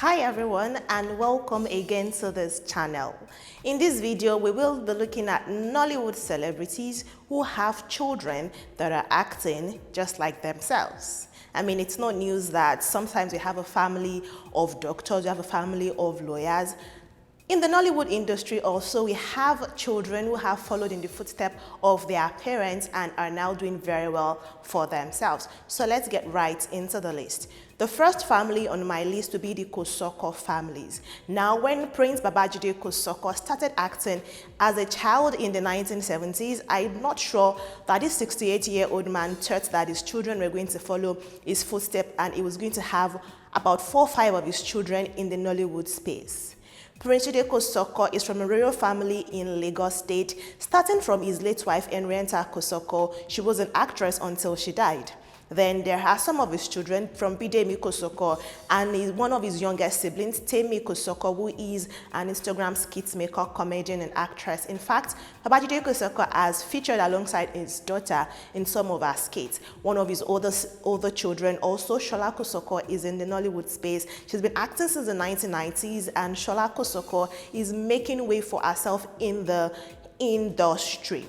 Hi everyone and welcome again to this channel. In this video, we will be looking at Nollywood celebrities who have children that are acting just like themselves. I mean, it's not news that sometimes we have a family of doctors, we have a family of lawyers. In the Nollywood industry also, we have children who have followed in the footsteps of their parents and are now doing very well for themselves. So let's get right into the list. The first family on my list would be the Kosoko families. Now, when Prince Babajide Kosoko started acting as a child in the 1970s, I'm not sure that this 68-year-old man thought that his children were going to follow his footsteps and he was going to have about 4 or 5 of his children in the Nollywood space. Prince Babajide Kosoko is from a royal family in Lagos State. Starting from his late wife, Henrietta Kosoko, she was an actress until she died. Then there are some of his children from Bidemi Kosoko and one of his youngest siblings, Temi Kosoko, who is an Instagram skit maker, comedian, and actress. In fact, Babajide Kosoko has featured alongside his daughter in some of her skits. One of his older children, also Shola Kosoko, is in the Nollywood space. She's been acting since the 1990s, and Shola Kosoko is making way for herself in the industry.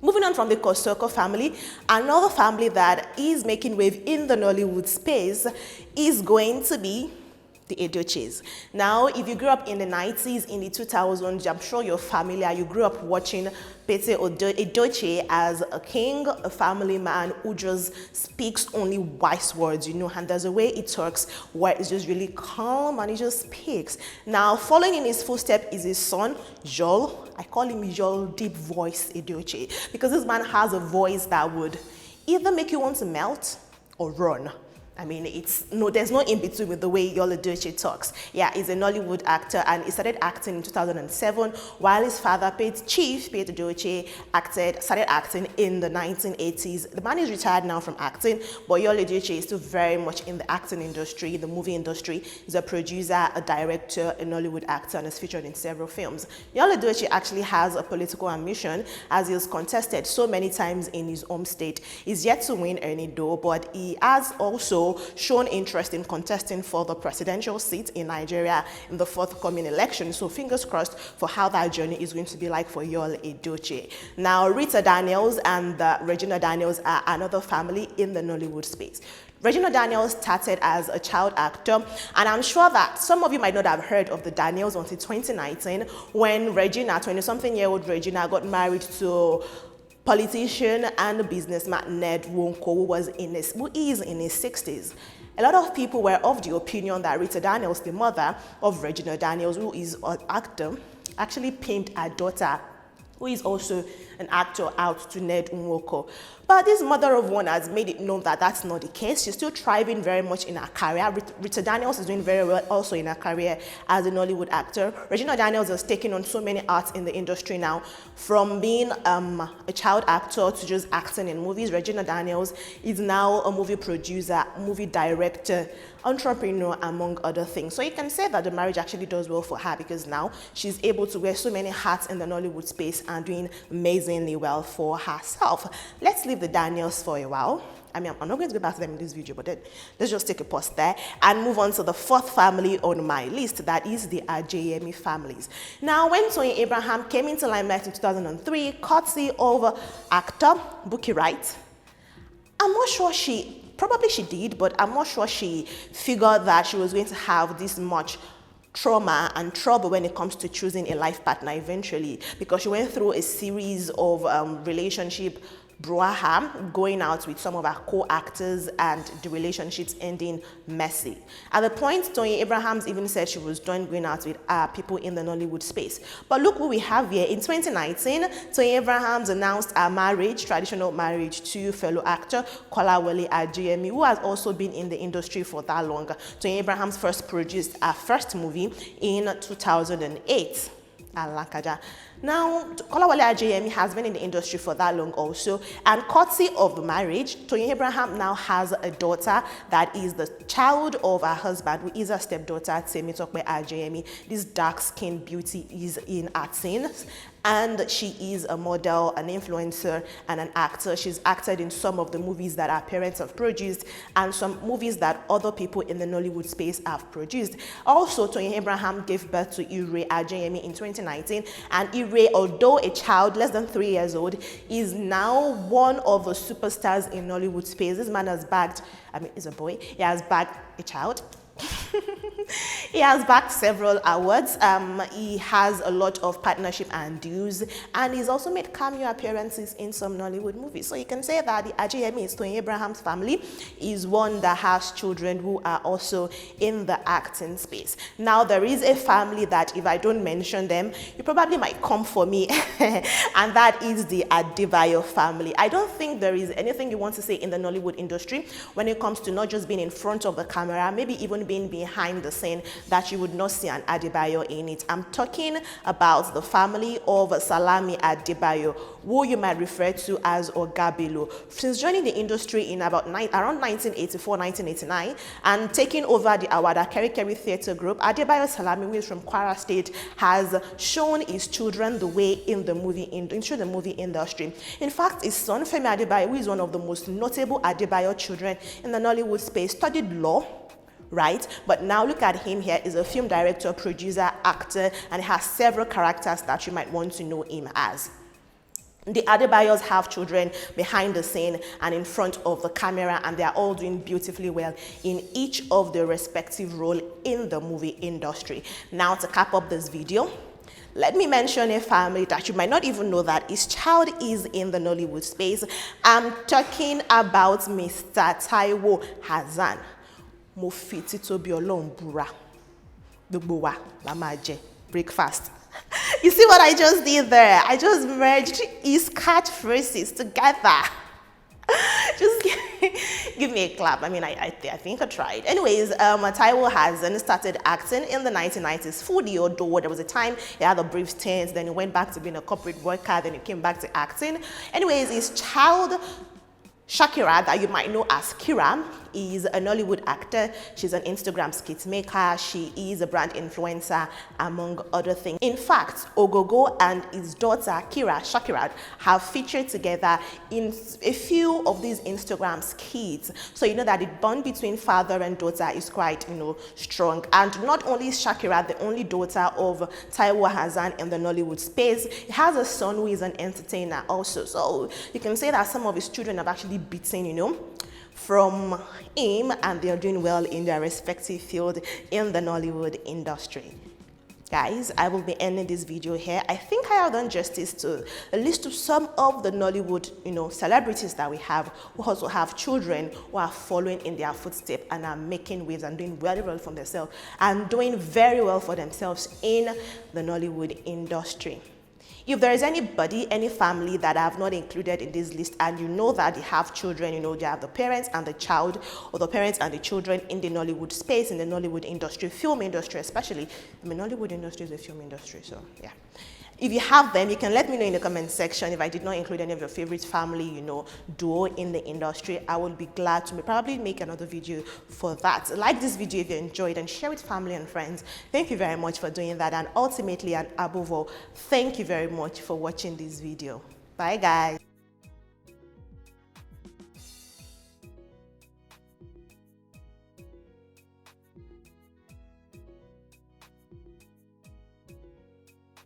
Moving on from the Kosoko family, another family that is making wave in the Nollywood space is going to be the Edochies. Now, if you grew up in the 90s, in the 2000s, I'm sure you're familiar. You grew up watching Edochie as a king, a family man who just speaks only wise words, you know, and there's a way he talks where it's just really calm and he just speaks. Now, following in his footsteps is his son, Joel. I call him Joel Deep Voice Edochie because this man has a voice that would either make you want to melt or run. I mean, there's no in-between with the way Joel Edochie talks. Yeah, he's a Nollywood actor and he started acting in 2007 while his father, Chief Edochie, started acting in the 1980s. The man is retired now from acting, but Joel Edochie is still very much in the acting industry, the movie industry. He's a producer, a director, a Nollywood actor, and is featured in several films. Joel Edochie actually has a political ambition as he has contested so many times in his home state. He's yet to win any though, but he has also shown interest in contesting for the presidential seat in Nigeria in the forthcoming election. So fingers crossed for how that journey is going to be like for Joel Edochie. Now, Rita Daniels and Regina Daniels are another family in the Nollywood space. Regina Daniels started as a child actor, and I'm sure that some of you might not have heard of the Daniels until 2019 when Regina, 20-something-year-old Regina, got married to politician and businessman Ned Nwoko, who is in his 60s. A lot of people were of the opinion that Rita Daniels, the mother of Regina Daniels, who is an actor, actually pimped her daughter, who is also an actor, out to Ned Nwoko. But this mother of one has made it known that that's not the case. She's still thriving very much in her career. Rita Daniels is doing very well also in her career as a Nollywood actor. Regina Daniels has taken on so many arts in the industry now, from being a child actor to just acting in movies. Regina Daniels is now a movie producer, movie director, entrepreneur, among other things. So you can say that the marriage actually does well for her because now she's able to wear so many hats in the Nollywood space and doing amazingly well for herself. Let's leave the Daniels for a while. I mean, I'm not going to go back to them in this video, but let's just take a pause there and move on to the fourth family on my list, that is the Ajeyemi families. Now, when Toyin Abraham came into limelight in 2003, courtesy of actor Buki Wright, I'm not sure probably she did, but I'm not sure she figured that she was going to have this much trauma and trouble when it comes to choosing a life partner eventually, because she went through a series of relationship brouhaha, going out with some of her co-actors and the relationships ending messy. At the point, Toyin Abrahams even said she was done going out with people in the Nollywood space. But look what we have here. In 2019, Toyin Abrahams announced her marriage, traditional marriage, to fellow actor Kolawole Ajeyemi, who has also been in the industry for that long. Toyin Abrahams first produced her first movie in 2008. Alakaja. Now, Kolawole Ajeyemi has been in the industry for that long also, and courtesy of the marriage, Toyin Abraham now has a daughter that is the child of her husband, who is her stepdaughter, Temitope Ajeyemi. This dark-skinned beauty is in her teens, And she is a model, an influencer, and an actor. She's acted in some of the movies that her parents have produced and some movies that other people in the Nollywood space have produced. Also, Toyin Abraham gave birth to Ajeyemi in 2019, and Ire, although a child less than 3 years old, is now one of the superstars in Nollywood space. This man has bagged, he's a boy, he has bagged a child. He has backed several awards. He has a lot of partnership and deals, and he's also made cameo appearances in some Nollywood movies. So you can say that the Ajeyemi, Toyin Abraham's family, is one that has children who are also in the acting space. Now, there is a family that if I don't mention them, you probably might come for me, and that is the Adebayo family. I don't think there is anything you want to say in the Nollywood industry when it comes to not just being in front of the camera, maybe even being behind the scene, that you would not see an Adebayo in it. I'm talking about the family of Salami Adebayo, who you might refer to as Ogabilo. Since joining the industry in around 1984-1989 and taking over the Awada Keri Theatre Group, Adebayo Salami, who is from Kwara State, has shown his children the way in the movie industry. In fact, his son Femi Adebayo, who is one of the most notable Adebayo children in the Nollywood space, studied law, right? But now look at him here. He's a film director, producer, actor, and has several characters that you might want to know him as. The Adebayos have children behind the scene and in front of the camera, and they are all doing beautifully well in each of their respective role in the movie industry. Now, to cap up this video, let me mention a family that you might not even know that his child is in the Nollywood space. I'm talking about Mr. Taiwo Hassan. Mo fi títóbi Ọlọ́run búra, gbogbo wa la máa jẹ breakfast. You see what I just did there? I just merged his catchphrases together. Just give me a clap. I think I tried. Anyways, Taiwo Hassan started acting in the 1990s. Fully, although there was a time he had a brief stint, then he went back to being a corporate worker, then he came back to acting. Anyways, his child Shakira, that you might know as Kira, is a Nollywood actor. She's an Instagram skit maker. She is a brand influencer, among other things. In fact, Ogogo and his daughter, Shakira, have featured together in a few of these Instagram skits. So you know that the bond between father and daughter is quite, strong. And not only is Shakira the only daughter of Taiwo Hassan in the Nollywood space, he has a son who is an entertainer also. So you can say that some of his children have actually beaten, from him, and they're doing well in their respective field in the Nollywood industry. Guys, I will be ending this video here. I think I have done justice to a list of some of the Nollywood, celebrities that we have who also have children who are following in their footsteps and are making waves and doing very well for themselves and doing very well for themselves in the Nollywood industry. If there is anybody, any family that I have not included in this list, and you know that they have children, they have the parents and the child, or the parents and the children in the Nollywood space, in the Nollywood industry, film industry especially. Nollywood industry is a film industry, so yeah. If you have them, you can let me know in the comment section if I did not include any of your favorite family, duo in the industry. I would be glad to probably make another video for that. Like this video if you enjoyed and share with family and friends. Thank you very much for doing that. And ultimately and above all, thank you very much for watching this video. Bye guys.